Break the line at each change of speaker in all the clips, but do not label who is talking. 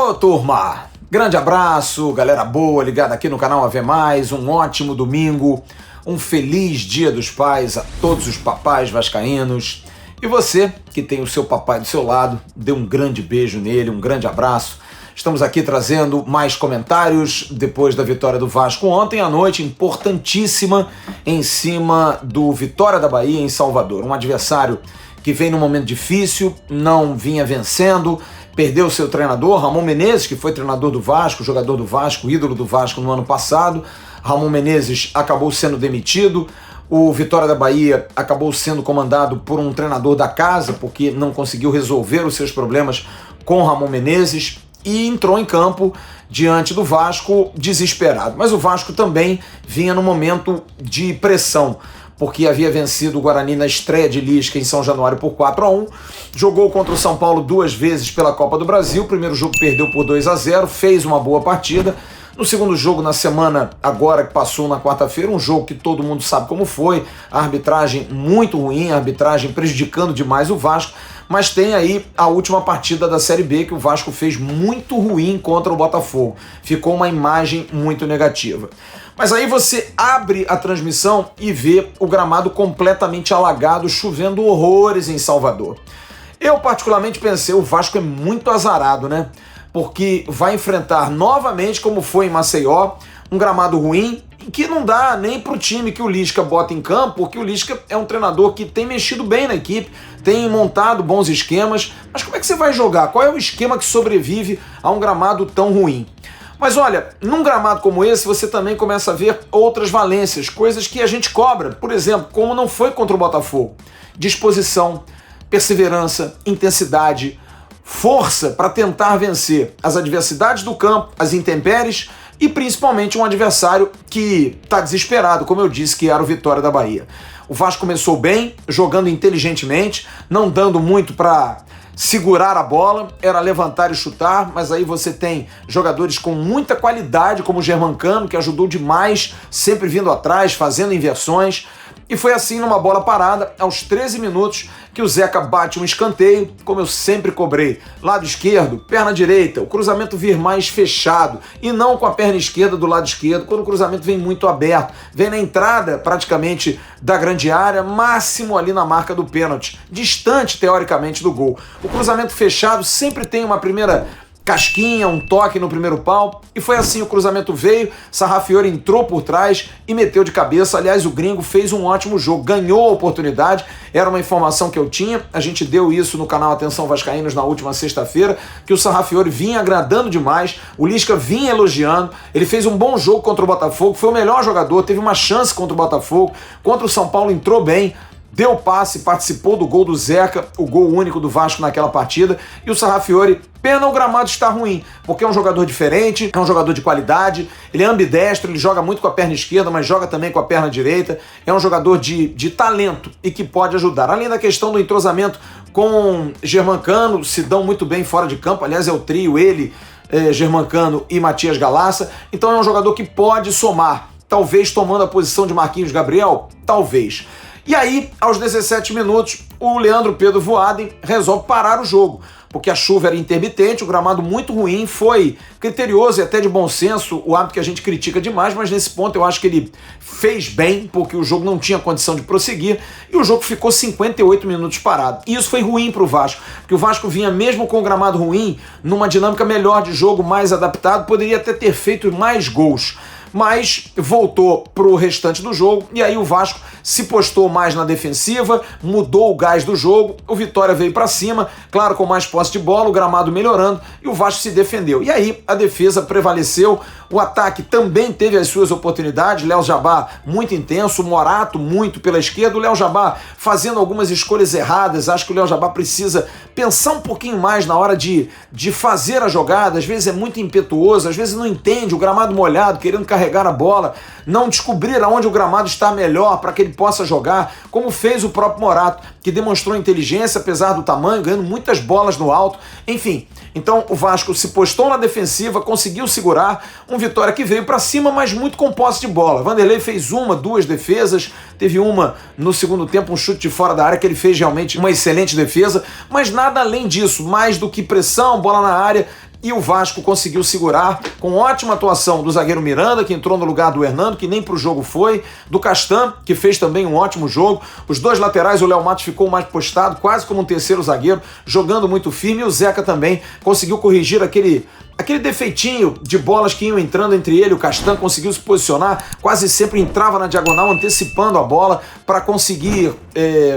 Ô, turma! Grande abraço, galera boa, ligada aqui no canal AV+, um ótimo domingo, um feliz Dia dos Pais a todos os papais vascaínos. E você, que tem o seu papai do seu lado, dê um grande beijo nele, um grande abraço. Estamos aqui trazendo mais comentários depois da vitória do Vasco ontem à noite, importantíssima, em cima do Vitória da Bahia em Salvador. Um adversário que vem num momento difícil, não vinha vencendo, perdeu seu treinador, Ramon Menezes, que foi treinador do Vasco, jogador do Vasco, ídolo do Vasco no ano passado. Ramon Menezes acabou sendo demitido. O Vitória da Bahia acabou sendo comandado por um treinador da casa, porque não conseguiu resolver os seus problemas com Ramon Menezes e entrou em campo diante do Vasco desesperado. Mas o Vasco também vinha num momento de pressão, porque havia vencido o Guarani na estreia de Lisca em São Januário por 4-1, jogou contra o São Paulo 2 vezes pela Copa do Brasil, o primeiro jogo perdeu por 2-0, fez uma boa partida. No segundo jogo, na semana agora que passou na quarta-feira, um jogo que todo mundo sabe como foi, a arbitragem muito ruim, a arbitragem prejudicando demais o Vasco, mas tem aí a última partida da Série B que o Vasco fez muito ruim contra o Botafogo. Ficou uma imagem muito negativa. Mas aí você abre a transmissão e vê o gramado completamente alagado, chovendo horrores em Salvador. Eu particularmente pensei, o Vasco é muito azarado, né? Porque vai enfrentar novamente, como foi em Maceió, um gramado ruim, que não dá nem para o time que o Lisca bota em campo, porque o Lisca é um treinador que tem mexido bem na equipe, tem montado bons esquemas, mas como é que você vai jogar? Qual é o esquema que sobrevive a um gramado tão ruim? Mas olha, num gramado como esse, você também começa a ver outras valências, coisas que a gente cobra, por exemplo, como não foi contra o Botafogo. Disposição, perseverança, intensidade, força para tentar vencer as adversidades do campo, as intempéries e principalmente um adversário que está desesperado, como eu disse, que era o Vitória da Bahia. O Vasco começou bem, jogando inteligentemente, não dando muito para segurar a bola, era levantar e chutar, mas aí você tem jogadores com muita qualidade, como o Germancano, que ajudou demais, sempre vindo atrás, fazendo inversões. E foi assim, numa bola parada, aos 13 minutos, que o Zeca bate um escanteio, como eu sempre cobrei. Lado esquerdo, perna direita, o cruzamento vir mais fechado, e não com a perna esquerda do lado esquerdo, quando o cruzamento vem muito aberto, vem na entrada praticamente da grande área, máximo ali na marca do pênalti, distante teoricamente do gol. O cruzamento fechado sempre tem uma primeira casquinha, um toque no primeiro pau, e foi assim, o cruzamento veio, Sarrafiori entrou por trás e meteu de cabeça. Aliás, o gringo fez um ótimo jogo, ganhou a oportunidade, era uma informação que eu tinha, a gente deu isso no canal Atenção Vascaínos na última sexta-feira, que o Sarrafiori vinha agradando demais, o Lisca vinha elogiando, ele fez um bom jogo contra o Botafogo, foi o melhor jogador, teve uma chance contra o Botafogo, contra o São Paulo entrou bem, deu passe, participou do gol do Zeca, o gol único do Vasco naquela partida, e o Sarrafiori, pena o gramado estar ruim, porque é um jogador diferente, é um jogador de qualidade, ele é ambidestro, ele joga muito com a perna esquerda, mas joga também com a perna direita, é um jogador de talento e que pode ajudar. Além da questão do entrosamento com Germancano, se dão muito bem fora de campo, aliás é o trio, ele, Germancano e Matias Galassa, então é um jogador que pode somar, talvez tomando a posição de Marquinhos Gabriel, talvez. E aí, aos 17 minutos, o Leandro Pedro Voaden resolve parar o jogo, porque a chuva era intermitente, o gramado muito ruim, foi criterioso e até de bom senso, o árbitro que a gente critica demais, mas nesse ponto eu acho que ele fez bem, porque o jogo não tinha condição de prosseguir, e o jogo ficou 58 minutos parado. E isso foi ruim para o Vasco, porque o Vasco vinha mesmo com o gramado ruim, numa dinâmica melhor de jogo, mais adaptado, poderia até ter feito mais gols, mas voltou para o restante do jogo, e aí o Vasco se postou mais na defensiva, mudou o gás do jogo, o Vitória veio para cima, claro, com mais posse de bola, o gramado melhorando, e o Vasco se defendeu. E aí a defesa prevaleceu, o ataque também teve as suas oportunidades, Léo Jabá muito intenso, o Morato muito pela esquerda, o Léo Jabá fazendo algumas escolhas erradas, acho que o Léo Jabá precisa pensar um pouquinho mais na hora de fazer a jogada, às vezes é muito impetuoso, às vezes não entende, o gramado molhado, querendo carregar a bola, não descobrir aonde o gramado está melhor para que ele possa jogar, como fez o próprio Morato, que demonstrou inteligência apesar do tamanho, ganhando muitas bolas no alto, enfim. Então o Vasco se postou na defensiva, conseguiu segurar, um Vitória que veio para cima, mas muito com posse de bola. Vanderlei fez uma, duas defesas, teve uma no segundo tempo, um chute de fora da área que ele fez realmente uma excelente defesa, mas nada além disso, mais do que pressão, bola na área, e o Vasco conseguiu segurar com ótima atuação do zagueiro Miranda, que entrou no lugar do Hernando, que nem pro jogo foi, do Castan, que fez também um ótimo jogo. Os dois laterais, o Léo Matos ficou mais postado, quase como um terceiro zagueiro, jogando muito firme, e o Zeca também conseguiu corrigir aquele defeitinho de bolas que iam entrando entre ele. O Castan conseguiu se posicionar, quase sempre entrava na diagonal, antecipando a bola para conseguir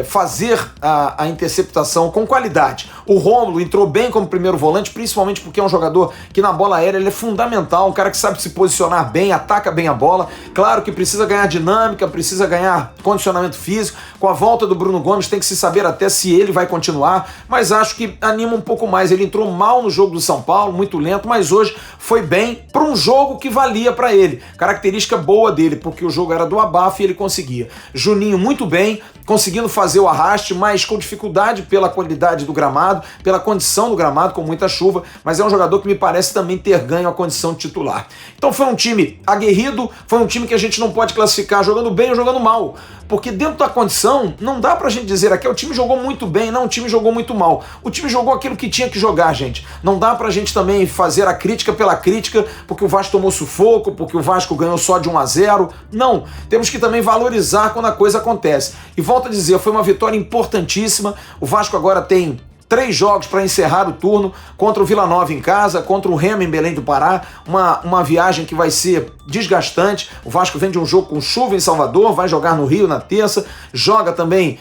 fazer a interceptação com qualidade. O Rômulo entrou bem como primeiro volante, principalmente porque é um jogador que na bola aérea ele é fundamental, um cara que sabe se posicionar bem, ataca bem a bola. Claro que precisa ganhar dinâmica, precisa ganhar condicionamento físico. Com a volta do Bruno Gomes tem que se saber até se ele vai continuar, mas acho que anima um pouco mais. Ele entrou mal no jogo do São Paulo, muito lento, mas hoje foi bem para um jogo que valia para ele. Característica boa dele, porque o jogo era do abafo e ele conseguia. Juninho muito bem, conseguindo fazer o arraste, mas com dificuldade pela qualidade do gramado, pela condição do gramado, com muita chuva, mas é um jogador que me parece também ter ganho a condição de titular. Então foi um time aguerrido, foi um time que a gente não pode classificar jogando bem ou jogando mal, porque dentro da condição não dá pra gente dizer aqui, o time jogou muito bem, não, o time jogou muito mal. O time jogou aquilo que tinha que jogar, gente. Não dá pra gente também fazer a crítica pela crítica, porque o Vasco tomou sufoco, porque o Vasco ganhou só de 1-0. Não, temos que também valorizar quando a coisa acontece. E volto a dizer, foi uma vitória importantíssima. O Vasco agora tem 3 jogos para encerrar o turno, contra o Vila Nova em casa, contra o Remo em Belém do Pará, uma viagem que vai ser desgastante. O Vasco vem de um jogo com chuva em Salvador, vai jogar no Rio na terça, joga também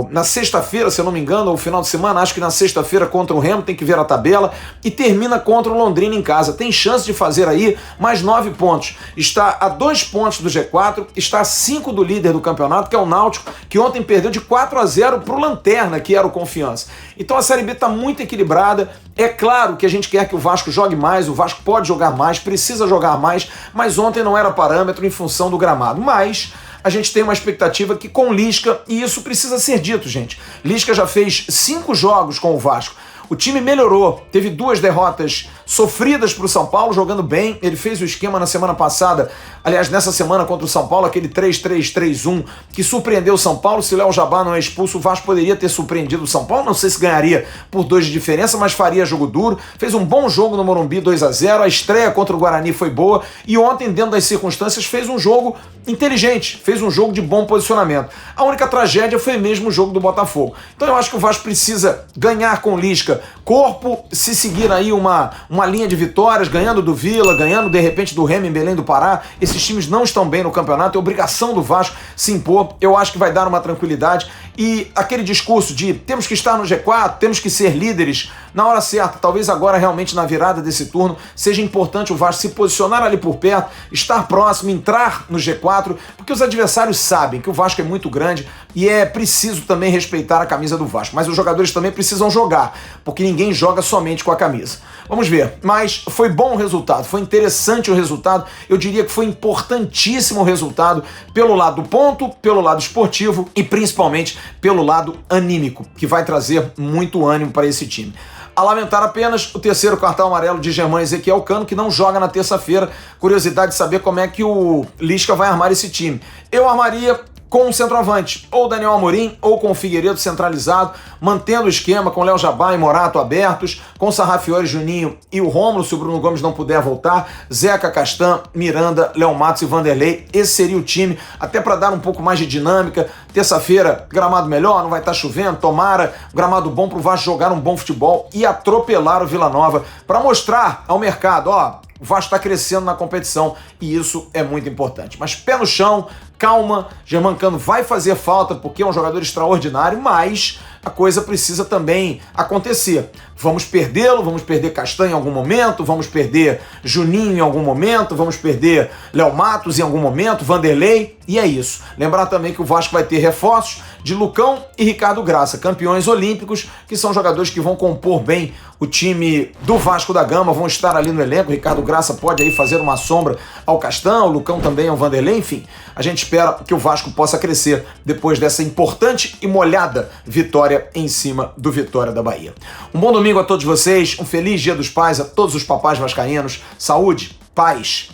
na sexta-feira, se eu não me engano, ou final de semana, acho que na sexta-feira contra o Remo, tem que ver a tabela, e termina contra o Londrina em casa. Tem chance de fazer aí mais 9 pontos. Está a 2 pontos do G4, está a 5 do líder do campeonato, que é o Náutico, que ontem perdeu de 4-0 para o Lanterna, que era o Confiança. Então a Série B está muito equilibrada. É claro que a gente quer que o Vasco jogue mais, o Vasco pode jogar mais, precisa jogar mais, mas ontem não era parâmetro em função do gramado. Mas a gente tem uma expectativa que com Lisca, e isso precisa ser dito, gente, Lisca já fez 5 jogos com o Vasco. O time melhorou, teve 2 derrotas sofridas para o São Paulo, jogando bem. Ele fez o esquema na semana passada, aliás, nessa semana contra o São Paulo, aquele 3-3-3-1, que surpreendeu o São Paulo. Se Léo Jabá não é expulso, o Vasco poderia ter surpreendido o São Paulo. Não sei se ganharia por 2 de diferença, mas faria jogo duro. Fez um bom jogo no Morumbi, 2-0. A estreia contra o Guarani foi boa. E ontem, dentro das circunstâncias, fez um jogo inteligente, fez um jogo de bom posicionamento. A única tragédia foi mesmo o jogo do Botafogo. Então eu acho que o Vasco precisa ganhar com Lisca corpo, se seguir aí uma linha de vitórias, ganhando do Vila, ganhando de repente do Remo em Belém do Pará. Esses times não estão bem no campeonato, é obrigação do Vasco se impor. Eu acho que vai dar uma tranquilidade. E aquele discurso de temos que estar no G4, temos que ser líderes na hora certa, talvez agora realmente na virada desse turno seja importante o Vasco se posicionar ali por perto, estar próximo, entrar no G4, porque os adversários sabem que o Vasco é muito grande e é preciso também respeitar a camisa do Vasco, mas os jogadores também precisam jogar, porque ninguém joga somente com a camisa. Vamos ver, mas foi bom o resultado, foi interessante o resultado, eu diria que foi importantíssimo o resultado pelo lado do ponto, pelo lado esportivo e principalmente pelo lado anímico, que vai trazer muito ânimo para esse time. A lamentar apenas o terceiro cartão amarelo de Germán Ezequiel Cano, que não joga na terça-feira. Curiosidade de saber como é que o Lisca vai armar esse time. Eu armaria com um centroavante, ou Daniel Amorim, ou com o Figueiredo centralizado, mantendo o esquema com Léo Jabá e Morato abertos, com Sarrafiori, Juninho e o Rômulo, se o Bruno Gomes não puder voltar, Zeca, Castan, Miranda, Léo Matos e Vanderlei. Esse seria o time, até para dar um pouco mais de dinâmica. Terça-feira, gramado melhor, não vai estar chovendo, tomara, gramado bom para o Vasco jogar um bom futebol e atropelar o Vila Nova, para mostrar ao mercado, ó, o Vasco está crescendo na competição e isso é muito importante. Mas pé no chão, calma, Germán Cano vai fazer falta porque é um jogador extraordinário, mas a coisa precisa também acontecer. Vamos perdê-lo, vamos perder Castan em algum momento, vamos perder Juninho em algum momento, vamos perder Léo Matos em algum momento, Vanderlei, e é isso. Lembrar também que o Vasco vai ter reforços de Lucão e Ricardo Graça, campeões olímpicos, que são jogadores que vão compor bem o time do Vasco da Gama, vão estar ali no elenco. O Ricardo Graça pode aí fazer uma sombra ao Castan, o Lucão também ao Vanderlei, enfim. A gente espera que o Vasco possa crescer depois dessa importante e molhada vitória em cima do Vitória da Bahia. Um bom domingo a todos vocês, um feliz Dia dos Pais a todos os papais vascaínos, saúde, paz,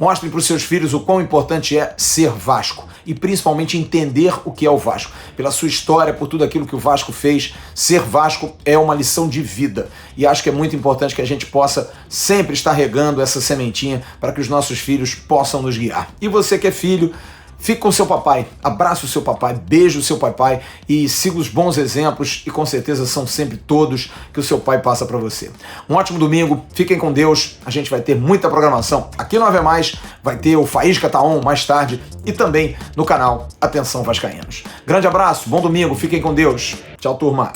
Mostrem para os seus filhos o quão importante é ser Vasco e principalmente entender o que é o Vasco. Pela sua história, por tudo aquilo que o Vasco fez, ser Vasco é uma lição de vida. E acho que é muito importante que a gente possa sempre estar regando essa sementinha para que os nossos filhos possam nos guiar. E você que é filho, fique com seu papai, abrace o seu papai, beije o seu papai e siga os bons exemplos e com certeza são sempre todos que o seu pai passa para você. Um ótimo domingo, fiquem com Deus, a gente vai ter muita programação. Aqui no Ave Mais vai ter o Faísca Tá On mais tarde e também no canal Atenção Vascaínos. Grande abraço, bom domingo, fiquem com Deus. Tchau, turma.